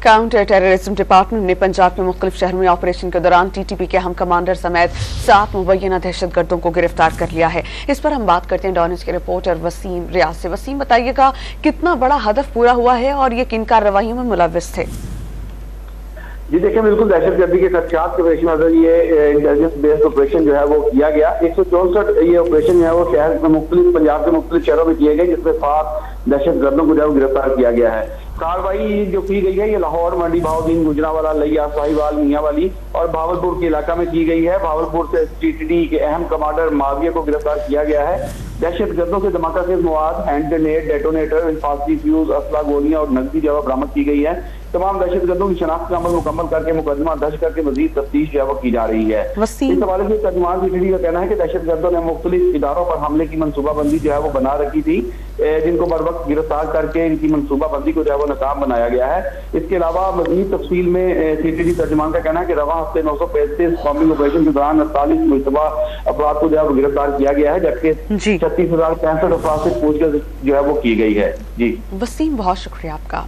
Counter terrorism department ने पंजाब के मुख्तलिफ शहरों में ऑपरेशन के दौरान टीटीपी के अहम कमांडर समेत 7 मुबैना दहशतगर्दों को गिरफ्तार कर लिया है। इस पर हम बात करते हैं डॉन न्यूज़ के रिपोर्टर वसीम रियाज से। वसीम, बताइएगा कितना बड़ा हदफ पूरा हुआ है और ये किन कार्रवाइयों में मुलव्विस थे? जी देखिए, बिल्कुल दहशतगर्दी के खदशात के पेश नजर ये इंटेलिजेंस बेस्ड ऑपरेशन जो है वो किया गया। 164 ये ऑपरेशन जो है वो शहर में मुख्तलिफ पंजाब के मुख्तलिफ शहरों में किए गए, जिसमें 7 दहशतगर्दों को जो है गिरफ्तार किया गया है। कार्रवाई जो की गई है ये लाहौर, मंडी, बहाउद्दीन, गुजरांवाला, लिया, साहिवाल, मियांवाली और भावलपुर के इलाका में की गई है। भावलपुर से टीटीडी के अहम कमांडर माविया को गिरफ्तार किया गया है। दहशतगर्दों से धमाका खेज मवाद, हैंड ग्रेनेड, डेटोनेटर, इंफांसी फ्यूज, असला, गोलियां और नकदी जो है बरामद की गई है। तमाम दहशतगर्दों की शनाख्त का अमल मुकम्मल करके मुकदमा दर्ज करके मजीद तफ्तीश जो है वो की जा रही है। इस हवाले से तर्जुमान टीटीडी का कहना है कि दहशतगर्दों ने मुख्तलिफ इदारों पर हमले की मनसूबाबंदी जो है वो बना रखी थी, जिनको बर वक्त गिरफ्तार करके इनकी मनसूबाबंदी को जो है वो नाकाम बनाया गया है। इसके अलावा मजीद तफसील में टीटीडी तर्जुमान का कहना है कि रवा हफ्ते 935 बॉम्बिंग ऑपरेशन के दौरान 48 मुश्तबा अफराद को जो है वो गिरफ्तार किया गया है, जबकि 36,065 अफराद से पूछताछ जो है वो की गई है। जी वसीम, बहुत शुक्रिया आपका।